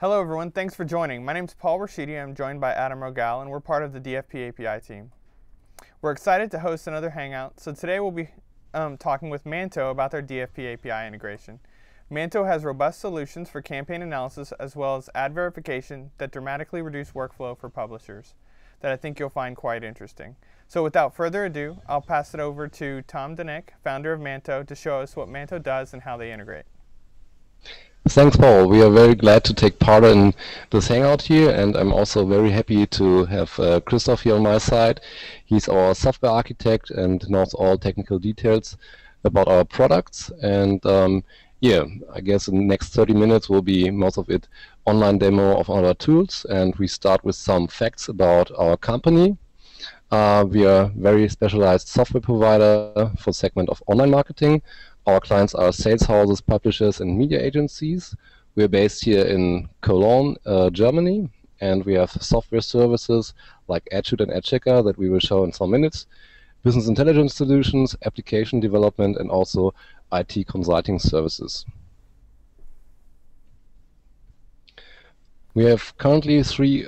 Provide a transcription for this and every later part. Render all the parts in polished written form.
Hello everyone, thanks for joining. My name is Paul Rashidi. I'm joined by Adam Rogal, and we're part of the DFP API team. We're excited to host another Hangout, so today we'll be talking with Maanto about their DFP API integration. Maanto has robust solutions for campaign analysis as well as ad verification that dramatically reduce workflow for publishers that I think you'll find quite interesting. So without further ado, I'll pass it over to Tom Danick, founder of Maanto, to show us what Maanto does and how they integrate. Thanks, Paul. We are very glad to take part in this Hangout here, and I'm also very happy to have Christoph here on my side. He's our software architect and knows all technical details about our products. And yeah, I guess in the next 30 minutes will be most of it online demo of our tools, and we start with some facts about our company. We are a very specialized software provider for the segment of online marketing. Our clients are sales houses, publishers, and media agencies. We're based here in Cologne, Germany, and we have software services like AdShoot and AdChecker that we will show in some minutes, business intelligence solutions, application development, and also IT consulting services. We have currently three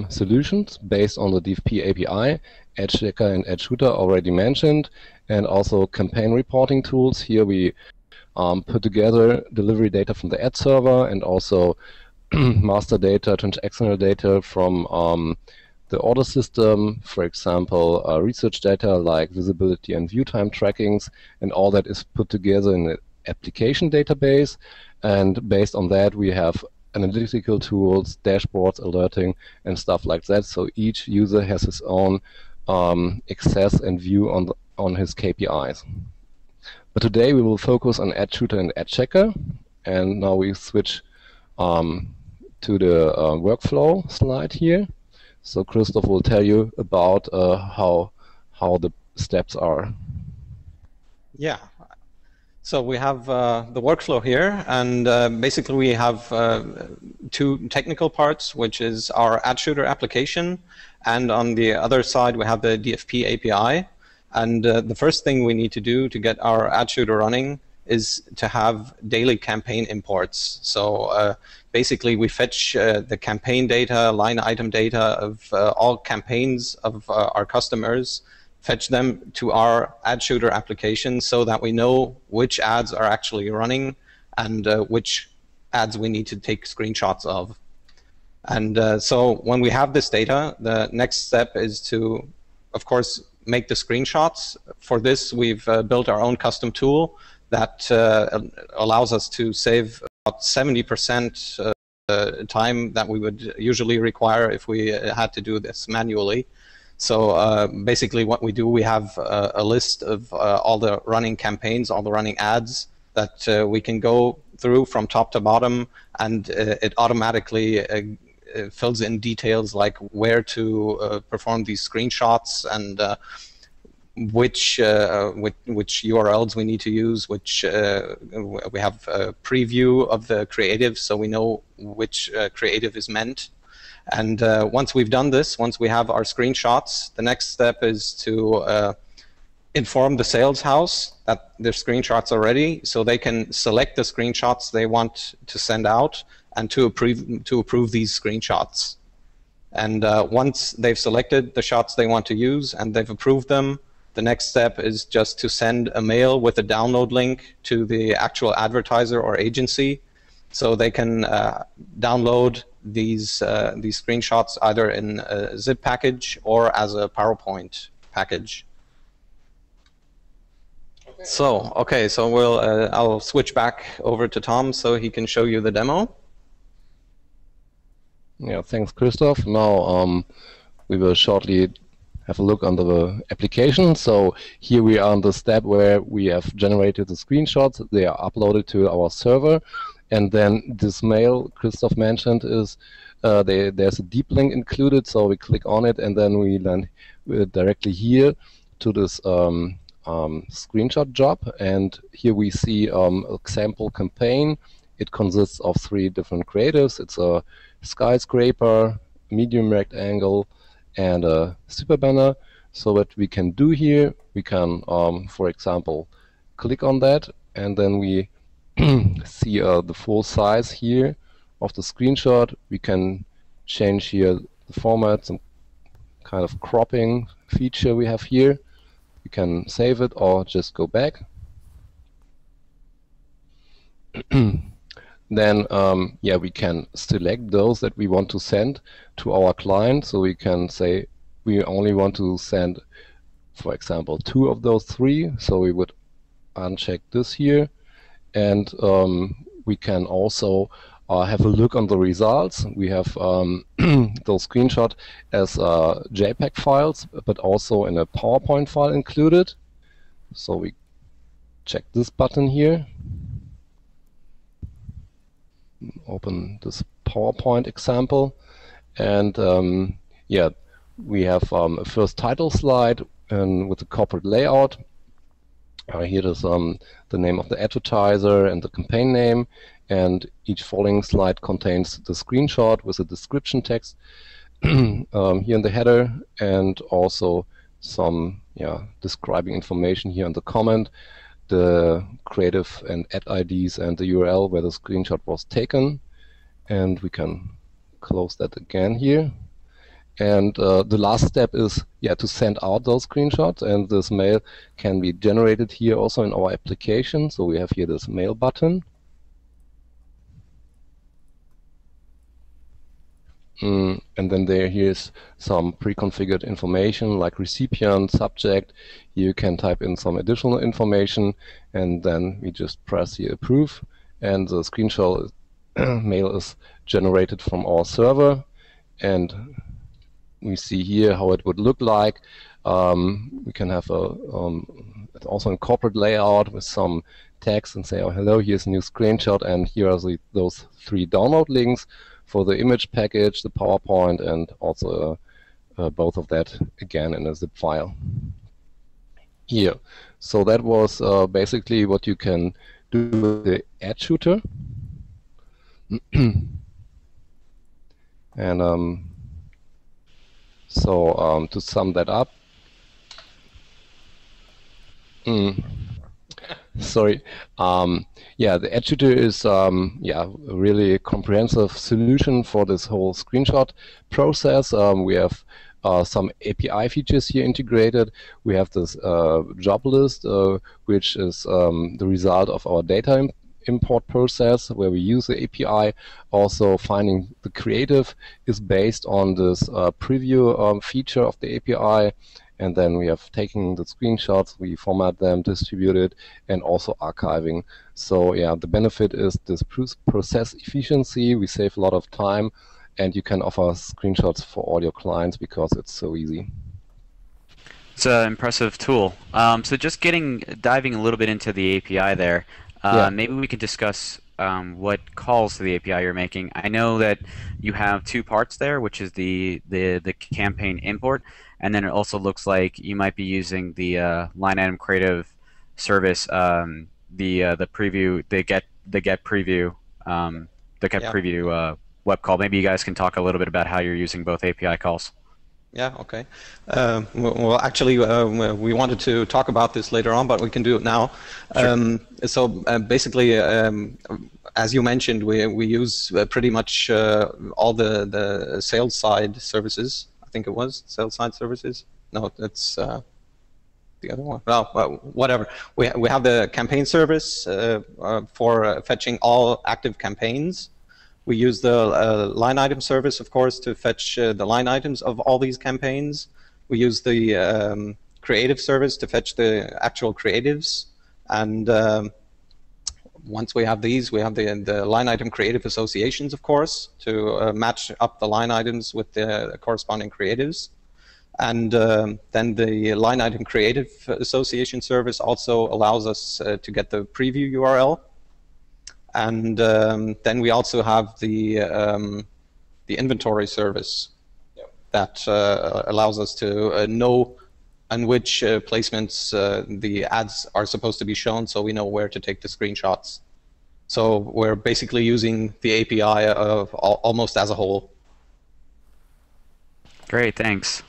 solutions based on the DFP API, AdChecker and AdShooter already mentioned, and also campaign reporting tools. Here we put together delivery data from the ad server and also master data, transactional data from the order system, for example, research data like visibility and view time trackings, and all that is put together in an application database. And based on that, we have analytical tools, dashboards, alerting, and stuff like that. So each user has his own access and view on his KPIs. But today we will focus on AdShooter and AdChecker, and now we switch to the workflow slide here. So Christoph will tell you about how the steps are. Yeah. So we have the workflow here, and basically we have two technical parts, which is our AdShooter application, and on the other side we have the DFP API. And the first thing we need to do to get our AdShooter running is to have daily campaign imports. So basically we fetch the campaign data, line item data of all campaigns of our customers, fetch them to our AdShooter application so that we know which ads are actually running and which ads we need to take screenshots of. And so when we have this data, the next step is to, of course, make the screenshots. For this, we've built our own custom tool that allows us to save about 70% time that we would usually require if we had to do this manually. So basically what we do, we have a list of all the running campaigns, all the running ads that we can go through from top to bottom, and it automatically fills in details like where to perform these screenshots and which URLs we need to use, which we have a preview of the creative so we know which creative is meant. And once we've done this, once we have our screenshots, the next step is to inform the sales house that their screenshots are ready, so they can select the screenshots they want to send out and to approve these screenshots. And once they've selected the shots they want to use and they've approved them, the next step is just to send a mail with a download link to the actual advertiser or agency, so they can download these screenshots either in a zip package or as a PowerPoint package. Okay. So we'll I'll switch back over to Tom so he can show you the demo. Yeah, thanks, Christoph. Now we will shortly have a look on the application. So here we are on the step where we have generated the screenshots. They are uploaded to our server. And then this mail Christoph mentioned is there's a deep link included, so we click on it and then we land directly here to this screenshot job. And here we see example campaign. It consists of 3 different creatives. It's a skyscraper, medium rectangle, and a super banner. So what we can do here, we can, for example, click on that, and then we see the full size here of the screenshot. We can change here the format, some kind of cropping feature we have here. We can save it or just go back. Then yeah, we can select those that we want to send to our client. So we can say we only want to send, for example, 2 of those 3. So we would uncheck this here, and we can also have a look on the results. We have those screenshots as JPEG files, but also in a PowerPoint file included. So we check this button here. Open this PowerPoint example, and yeah, we have a first title slide with the corporate layout. Here is the name of the advertiser and the campaign name, and each following slide contains the screenshot with the description text here in the header, and also some describing information here in the comment, the creative and ad IDs and the URL where the screenshot was taken. And we can close that again here. And the last step is to send out those screenshots, and this mail can be generated here also in our application. So we have here this mail button. And then here's some pre-configured information like recipient, subject. You can type in some additional information, and then we just press here approve, and the screenshot mail is generated from our server. And we see here how it would look like. We can have also a corporate layout with some text and say, oh, hello, here's a new screenshot, and here are those 3 download links for the image package, the PowerPoint, and also both of that again in a zip file here. So that was basically what you can do with the ad shooter. And so to sum that up, sorry. Yeah, the AdChecker is a really comprehensive solution for this whole screenshot process. We have some API features here integrated. We have this job list, which is the result of our data import process where we use the API. Also, finding the creative is based on this preview feature of the API. And then we have taken the screenshots, we format them, distribute it, and also archiving. So yeah, the benefit is this process efficiency. We save a lot of time, and you can offer screenshots for all your clients because it's so easy. It's an impressive tool. So just diving a little bit into the API there, maybe we could discuss what calls to the API you're making. I know that you have 2 parts there, which is the campaign import, and then it also looks like you might be using the line item creative service, the preview, the get preview web call. Maybe you guys can talk a little bit about how you're using both API calls. Yeah, okay. Well, actually, we wanted to talk about this later on, but we can do it now. Sure. So basically, as you mentioned, we use pretty much all the sales side services. I think it was sales side services. No, it's the other one. Well, whatever. We have the campaign service for fetching all active campaigns. We use the line item service, of course, to fetch the line items of all these campaigns. We use the creative service to fetch the actual creatives. And once we have these, we have the line item creative associations, of course, to match up the line items with the corresponding creatives. And then the line item creative association service also allows us to get the preview URL. And then we also have the inventory service that allows us to know on which placements the ads are supposed to be shown, so we know where to take the screenshots. So we're basically using the API of almost as a whole. Great, thanks.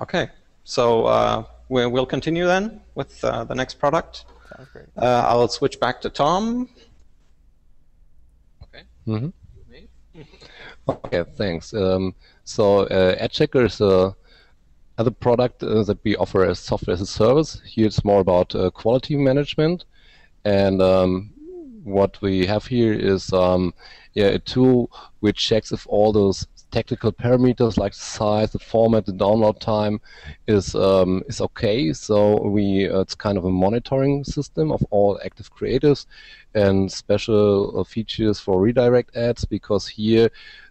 Okay, so we'll continue then with the next product. Sounds great. I'll switch back to Tom. Mm-hmm. Okay, thanks. So AdChecker is other product that we offer as software as a service. Here it's more about quality management, and what we have here is a tool which checks if all those technical parameters like the size, the format, the download time is okay. So it's kind of a monitoring system of all active creatives and special features for redirect ads, because here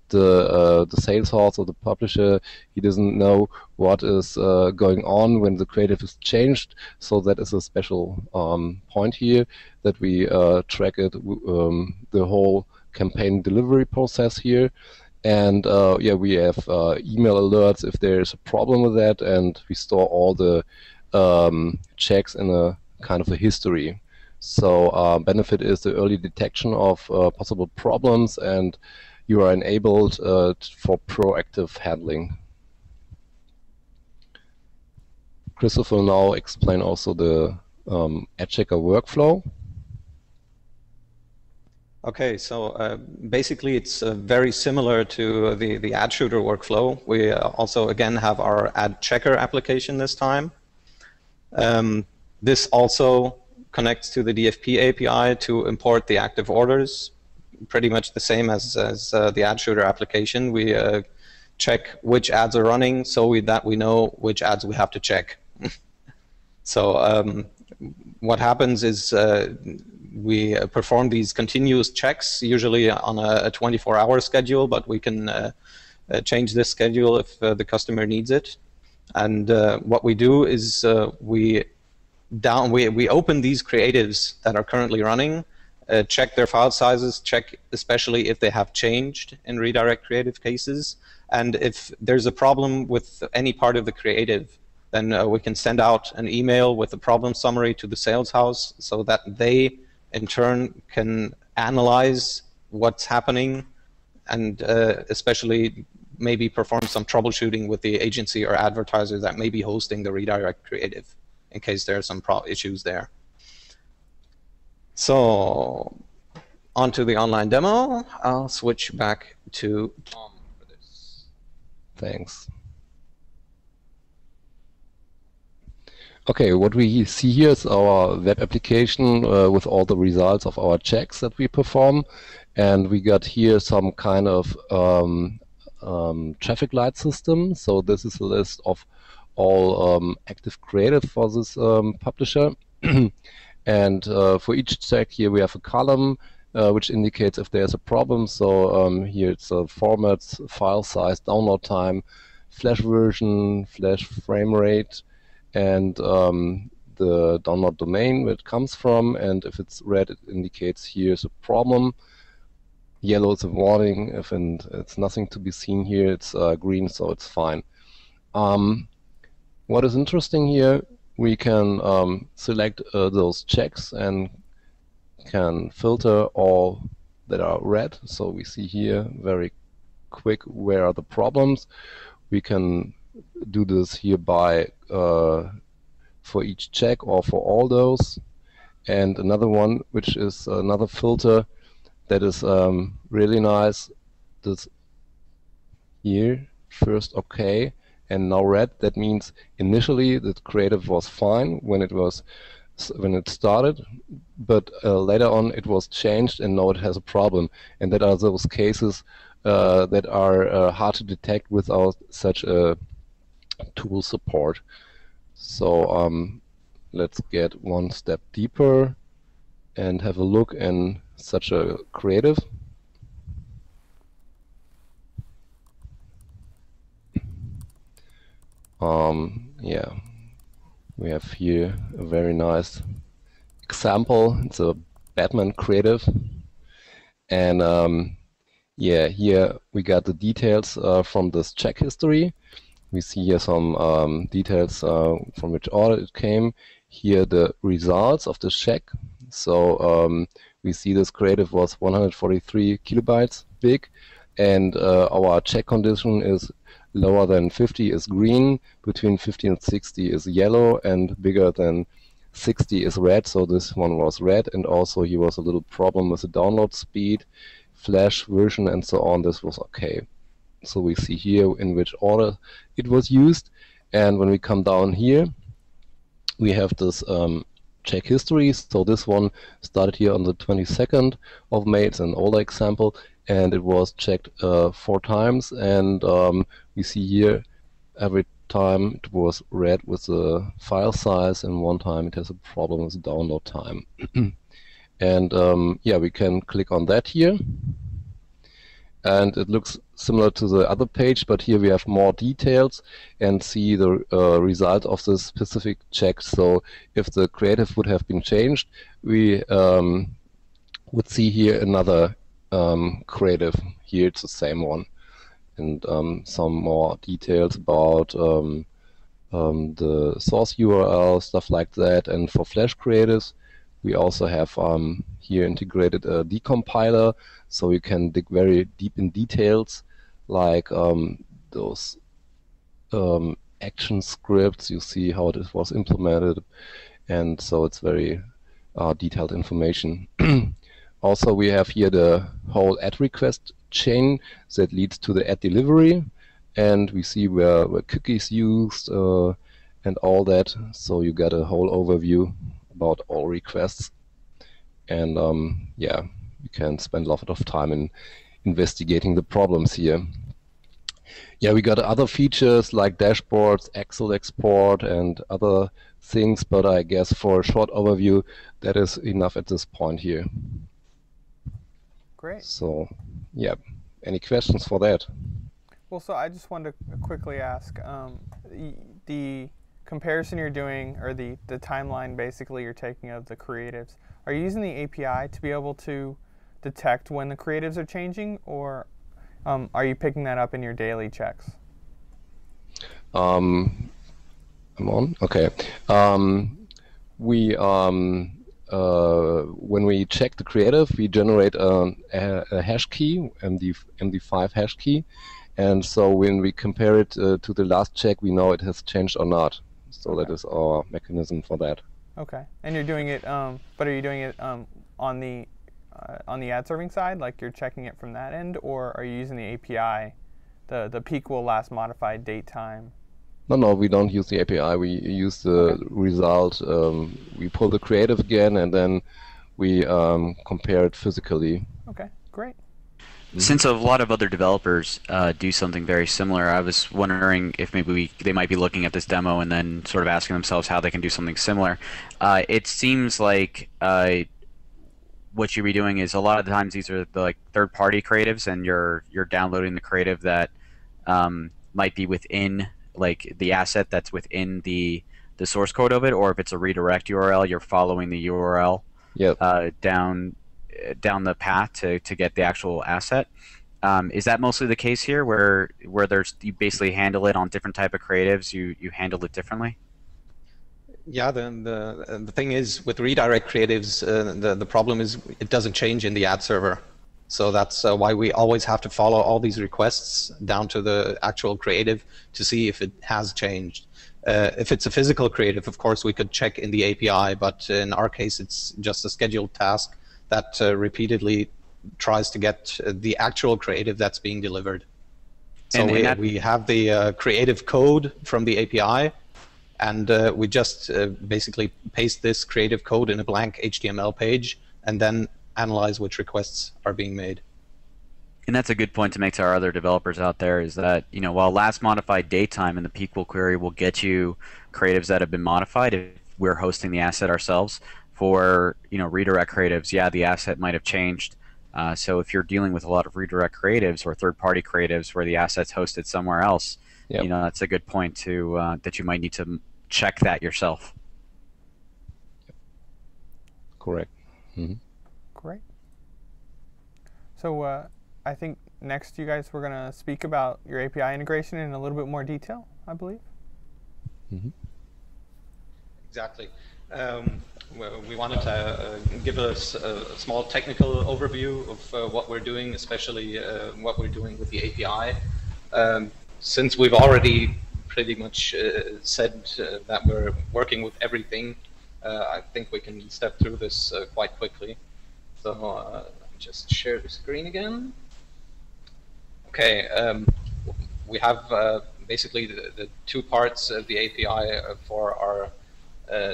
the sales horse or the publisher, he doesn't know what is going on when the creative is changed. So that is a special point here, that we track it, the whole campaign delivery process here. And we have email alerts if there's a problem with that, and we store all the checks in a kind of a history. So benefit is the early detection of possible problems, and you are enabled for proactive handling. Christopher will now explain also the AdChecker workflow. Okay, so basically it's very similar to the ad shooter workflow. We also again have our AdChecker application this time. This also connects to the DFP API to import the active orders. Pretty much the same as the ad shooter application. We check which ads are running so that we know which ads we have to check. So what happens is we perform these continuous checks, usually on a 24-hour schedule, but we can change this schedule if the customer needs it. And what we do is we open these creatives that are currently running, check their file sizes, check especially if they have changed in redirect creative cases, and if there's a problem with any part of the creative, then we can send out an email with a problem summary to the sales house so that they in turn can analyze what's happening and especially maybe perform some troubleshooting with the agency or advertiser that may be hosting the redirect creative in case there are some issues there. So on to the online demo. I'll switch back to Tom for this. Thanks. Okay, what we see here is our web application with all the results of our checks that we perform, and we got here some kind of traffic light system. So this is a list of all active creative for this publisher. And for each check here we have a column which indicates if there's a problem. So here it's formats, file size, download time, flash version, flash frame rate, and the download domain where it comes from. And if it's red, it indicates here's a problem. Yellow is a warning. If it's nothing to be seen here, it's green, so it's fine. What is interesting here, we can select those checks and can filter all that are red. So we see here very quick where are the problems. We can do this here by for each check or for all those. And another one, which is another filter that is really nice, this here, first okay, and now red. That means initially the creative was fine when it started, but later on it was changed and now it has a problem. And that are those cases that are hard to detect without such a tool support. So let's get one step deeper and have a look in such a creative. Yeah, we have here a very nice example. It's a Batman creative, and yeah, here we got the details from this check history. We see here some details from which order it came. Here the results of the check. So we see this creative was 143 kilobytes big, and our check condition is lower than 50 is green, between 50 and 60 is yellow, and bigger than 60 is red. So this one was red, and also here was a little problem with the download speed. Flash version and so on, this was okay. So we see here in which order it was used. And when we come down here, we have this check history. So this one started here on the 22nd of May. It's an older example, and it was checked 4 times. And we see here every time it was read with the file size, and one time it has a problem with the download time. And yeah, we can click on that here. And it looks similar to the other page, but here we have more details and see the result of the specific check. So if the creative would have been changed, we would see here another creative. Here it's the same one. And some more details about the source URL, stuff like that. And for Flash creatives, we also have here integrated a decompiler, so you can dig very deep in details, like those action scripts. You see how it was implemented, and so it's very detailed information. Also, we have here the whole ad request chain that leads to the ad delivery, and we see where cookies used and all that. So you get a whole overview about all requests, and yeah, you can spend a lot of time in investigating the problems here. Yeah, we got other features like dashboards, Excel export, and other things, but I guess for a short overview, that is enough at this point here. Great. So, yeah, any questions for that? Well, so I just wanted to quickly ask, the comparison you're doing, or the timeline basically you're taking of the creatives, are you using the API to be able to detect when the creatives are changing, or are you picking that up in your daily checks? I'm on? Okay. When we check the creative, we generate a hash key, MD5 hash key, and so when we compare it to the last check, we know it has changed or not. So okay, that is our mechanism for that. Okay. And you're doing it, but are you doing it on the ad serving side, like you're checking it from that end, or are you using the API, the peak will last modified date time? No, we don't use the API. We use the result. We pull the creative again, and then we compare it physically. Okay, great. Since a lot of other developers do something very similar, I was wondering if maybe they might be looking at this demo and then sort of asking themselves how they can do something similar. It seems like what you'd be doing is a lot of the times these are the third-party creatives, and you're downloading the creative that might be within the asset that's within the source code of it, or if it's a redirect URL, you're following the URL down the path to get the actual asset. Is that mostly the case here, where you basically handle it on different type of creatives, you handle it differently? Yeah, the thing is with redirect creatives, the problem is it doesn't change in the ad server. So that's why we always have to follow all these requests down to the actual creative to see if it has changed. If it's a physical creative, of course, we could check in the API, but in our case, it's just a scheduled task that repeatedly tries to get the actual creative that's being delivered. So we have the creative code from the API, and we just basically paste this creative code in a blank HTML page, and then analyze which requests are being made. And that's a good point to make to our other developers out there, is that while last modified date time in the PQL query will get you creatives that have been modified if we're hosting the asset ourselves, for redirect creatives, yeah, the asset might have changed. So if you're dealing with a lot of redirect creatives or third-party creatives where the asset's hosted somewhere else, that's a good point to that you might need to check that yourself. Correct. Mm-hmm. Great. So I think next you guys were going to speak about your API integration in a little bit more detail, I believe. Mm-hmm. Exactly. We wanted to give us a small technical overview of what we're doing, especially what we're doing with the API. Since we've already pretty much said that we're working with everything, I think we can step through this quite quickly. So just share the screen again. Okay, we have basically the two parts of the API for our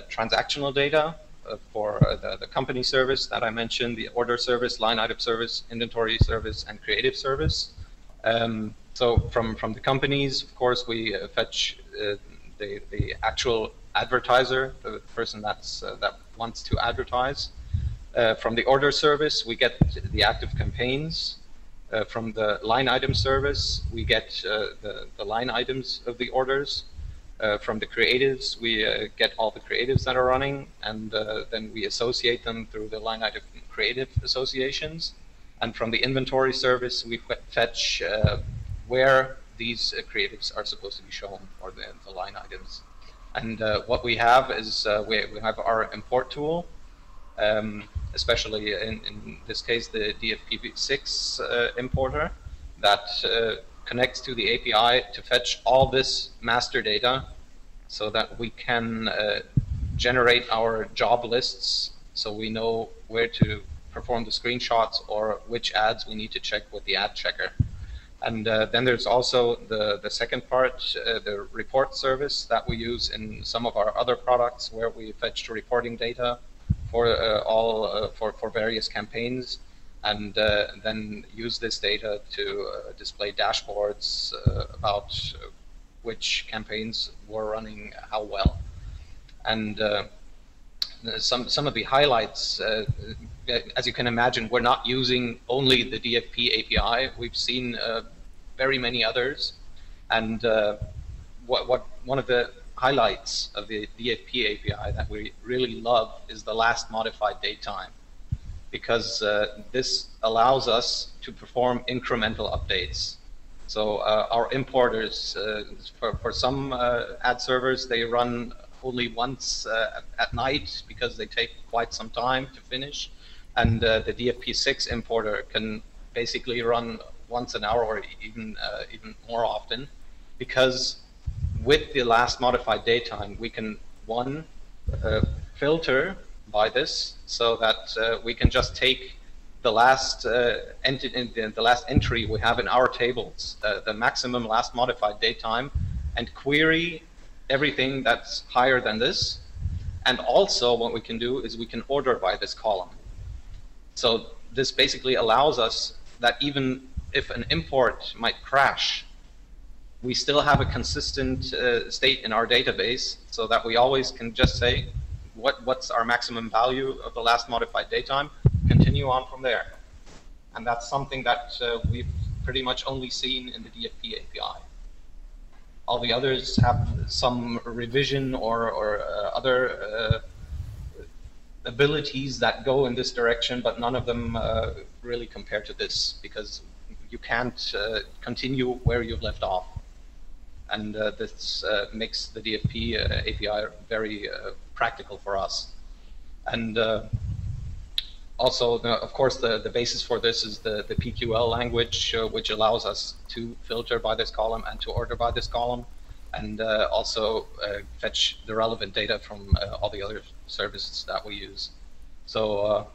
transactional data, for the company service that I mentioned, the order service, line item service, inventory service, and creative service. So from the companies, of course, we fetch the actual advertiser, the person that wants to advertise. From the order service, we get the active campaigns. From the line item service, we get the line items of the orders. From the creatives, we get all the creatives that are running, and then we associate them through the line item creative associations. And from the inventory service, we fetch where these creatives are supposed to be shown, or the line items. And what we have is we have our import tool, especially in this case the DFP6 importer that connects to the API to fetch all this master data so that we can generate our job lists, so we know where to perform the screenshots or which ads we need to check with the AdChecker. And then there's also the second part, the report service that we use in some of our other products, where we fetch reporting data for for various campaigns, and then use this data to display dashboards about which campaigns were running how well. And some of the highlights, as you can imagine, we're not using only the DFP API. We've seen very many others, and one of the highlights of the DFP API that we really love is the last modified date time, because this allows us to perform incremental updates. So our importers, for some ad servers, they run only once at night because they take quite some time to finish, and the DFP6 importer can basically run once an hour, or even more often, because with the last modified date time, we can filter by this, so that we can just take the last entry we have in our tables, the maximum last modified date time, and query everything that's higher than this. And also what we can do is we can order by this column. So this basically allows us that even if an import might crash, we still have a consistent state in our database, so that we always can just say what's our maximum value of the last modified date time, continue on from there. And that's something that we've pretty much only seen in the DFP API. All the others have some revision or other abilities that go in this direction, but none of them really compare to this, because you can't continue where you've left off. And this makes the DFP API very practical for us. And also, of course, the basis for this is the PQL language, which allows us to filter by this column and to order by this column, and also fetch the relevant data from all the other services that we use. So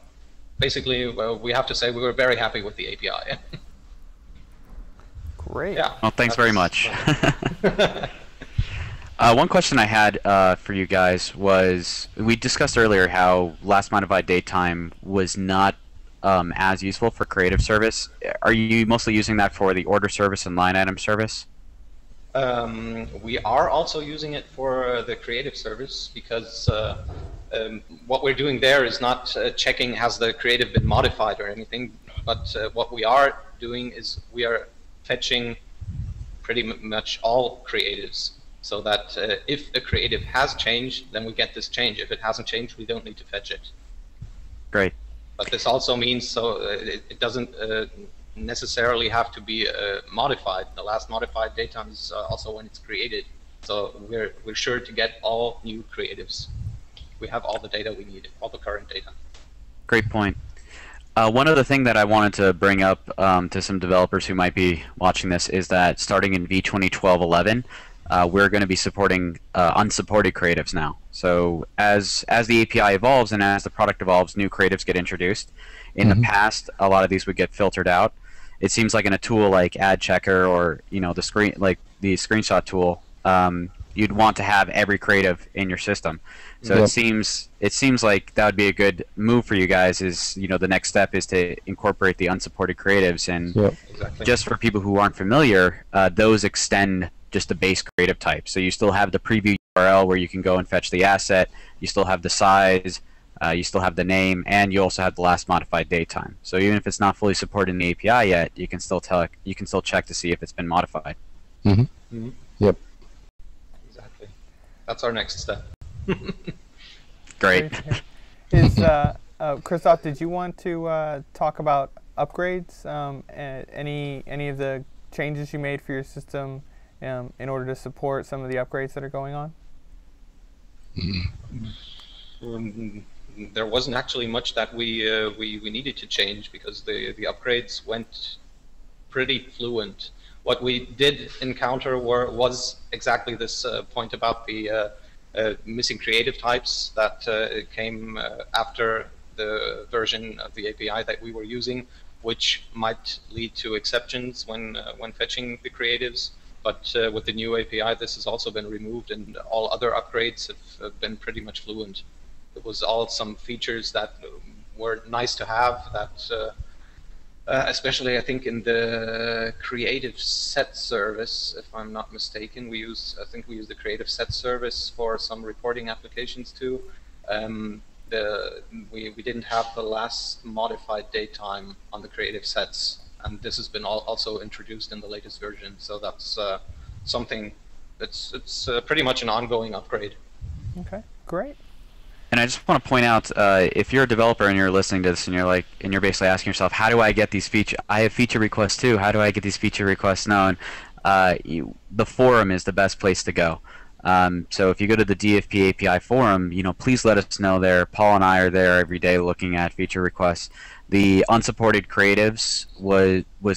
basically, we have to say we were very happy with the API. Great. Yeah. Well, thanks very much. One question I had for you guys was, we discussed earlier how last modified date time was not as useful for creative service. Are you mostly using that for the order service and line item service? We are also using it for the creative service, because what we're doing there is not checking has the creative been modified or anything, but what we are doing is we are fetching pretty much all creatives, so that if a creative has changed, then we get this change. If it hasn't changed, we don't need to fetch it. Great. But this also means it doesn't necessarily have to be modified. The last modified date time is also when it's created. So we're sure to get all new creatives. We have all the data we need, all the current data. Great point. One other thing that I wanted to bring up to some developers who might be watching this is that starting in V2012-11, we're going to be supporting unsupported creatives now. So as the API evolves and as the product evolves, new creatives get introduced. In the past, a lot of these would get filtered out. It seems like in a tool like AdChecker or the screenshot tool, you'd want to have every creative in your system. So it seems like that would be a good move for you guys. Is the next step is to incorporate the unsupported creatives, and just for people who aren't familiar, those extend just the base creative type. So you still have the preview URL where you can go and fetch the asset. You still have the size. You still have the name, and you also have the last modified date time. So even if it's not fully supported in the API yet, you can still check to see if it's been modified. Yep. Exactly. That's our next step. Great. Christoph, did you want to talk about upgrades? Any of the changes you made for your system in order to support some of the upgrades that are going on? There wasn't actually much that we needed to change because the upgrades went pretty fluent. What we did encounter was exactly this point about the missing creative types that came after the version of the API that we were using, which might lead to exceptions when fetching the creatives. But with the new API, this has also been removed, and all other upgrades have been pretty much fluent. It was all some features that were nice to have, that especially I think in the creative set service, if I'm not mistaken, I think we use the creative set service for some reporting applications too. We didn't have the last modified date time on the creative sets, and this has been also introduced in the latest version. So that's something it's pretty much an ongoing upgrade. Okay, great. And I just want to point out, if you're a developer and you're listening to this and you're basically asking yourself, how do I get these I have feature requests too. How do I get these feature requests known? The forum is the best place to go. So if you go to the DFP API forum, please let us know there. Paul and I are there every day looking at feature requests. The unsupported creatives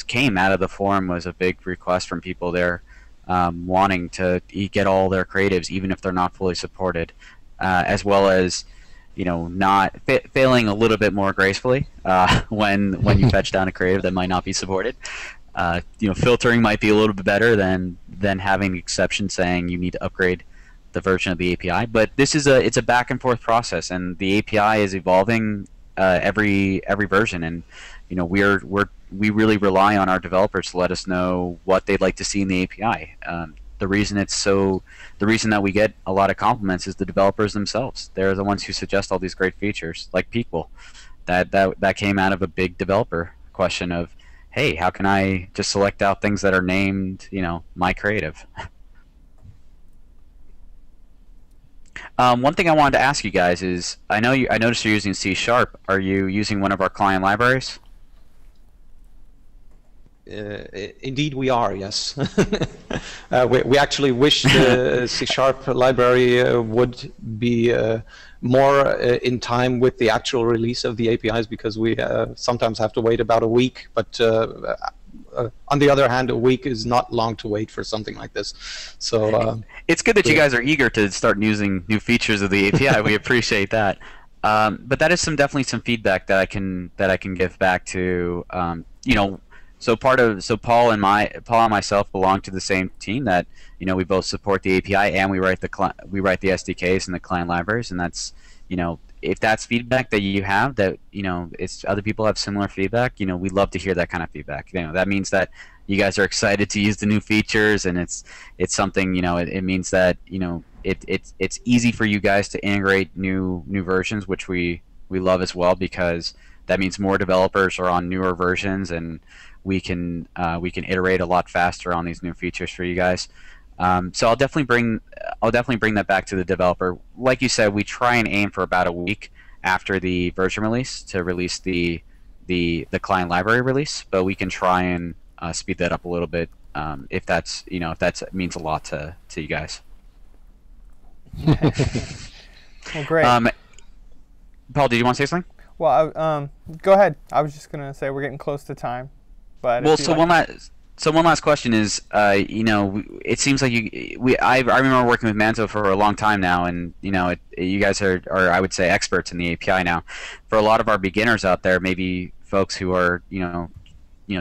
came out of the forum, was a big request from people there, wanting to get all their creatives, even if they're not fully supported. As well as, not failing a little bit more gracefully when you fetch down a creative that might not be supported. Filtering might be a little bit better than having exceptions saying you need to upgrade the version of the API. But this is it's a back and forth process, and the API is evolving every version, and we really rely on our developers to let us know what they'd like to see in the API. The reason that we get a lot of compliments is the developers themselves. They're the ones who suggest all these great features, like Pequel. That came out of a big developer question of, hey, how can I just select out things that are named, my creative? One thing I wanted to ask you guys is, I noticed you're using C#. Are you using one of our client libraries? Indeed we are, yes. We actually wish the C# library would be more in time with the actual release of the APIs, because we sometimes have to wait about a week, but on the other hand, a week is not long to wait for something like this. So it's good that you guys are eager to start using new features of the API. We appreciate that. But that is definitely some feedback that I can give back to So Paul and myself belong to the same team that we both support the API and we write the SDKs and the client libraries, and that's if that's feedback that you have, that it's other people have similar feedback, we'd love to hear that kind of feedback. That means that you guys are excited to use the new features, and it's something it means that it's easy for you guys to integrate new versions, which we love as well, because that means more developers are on newer versions, and we can iterate a lot faster on these new features for you guys. So I'll definitely bring that back to the developer. Like you said, we try and aim for about a week after the version release to release the client library release, but we can try and speed that up a little bit if that's means a lot to you guys. Well, great. Paul, did you want to say something? Well, go ahead. I was just gonna say we're getting close to time. But well, so So one last question is, it seems like I remember working with Maanto for a long time now, and you guys are I would say experts in the API now. For a lot of our beginners out there, maybe folks who are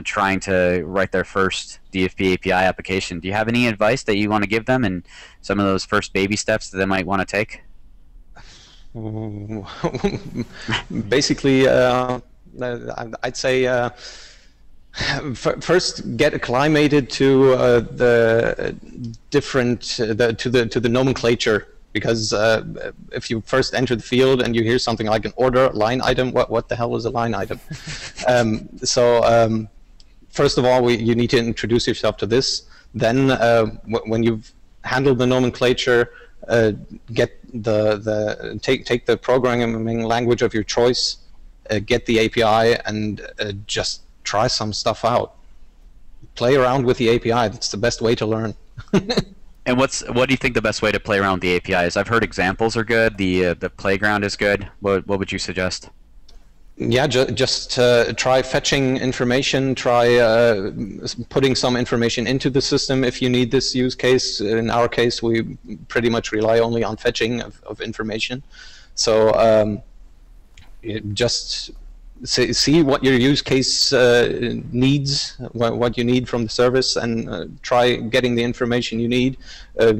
trying to write their first DFP API application, do you have any advice that you want to give them and some of those first baby steps that they might want to take? Basically, I'd say first get acclimated to the different to the nomenclature, because if you first enter the field and you hear something like an order line item, what the hell is a line item? First of all, you need to introduce yourself to this. Then when you've handled the nomenclature, get take the programming language of your choice, get the API, and just try some stuff out. Play around with the API. That's the best way to learn. And what do you think the best way to play around with the API is? I've heard examples are good. The playground is good. What would you suggest? Yeah, just try fetching information. Try putting some information into the system if you need this use case. In our case, we pretty much rely only on fetching of information. So just see what your use case needs, what you need from the service, and try getting the information you need.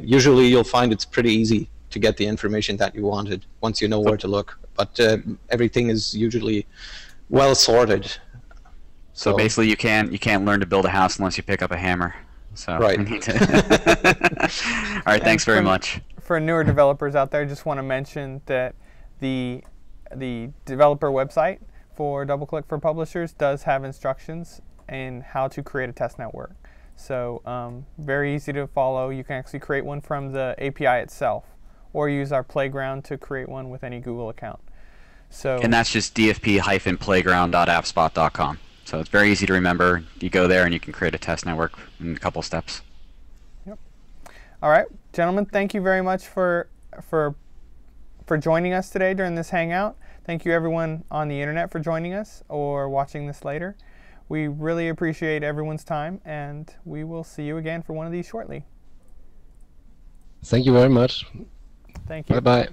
Usually you'll find it's pretty easy to get the information that you wanted once you know where to look. But everything is usually well sorted. So basically you can't learn to build a house unless you pick up a hammer. So right. All right, thanks very much. For newer developers out there, just want to mention that the developer website for DoubleClick for Publishers does have instructions in how to create a test network. So very easy to follow. You can actually create one from the API itself, or use our playground to create one with any Google account. And that's just dfp-playground.appspot.com. So it's very easy to remember. You go there and you can create a test network in a couple steps. Yep. All right, gentlemen, thank you very much for joining us today during this Hangout. Thank you everyone on the internet for joining us or watching this later. We really appreciate everyone's time, and we will see you again for one of these shortly. Thank you very much. Thank you. Bye-bye.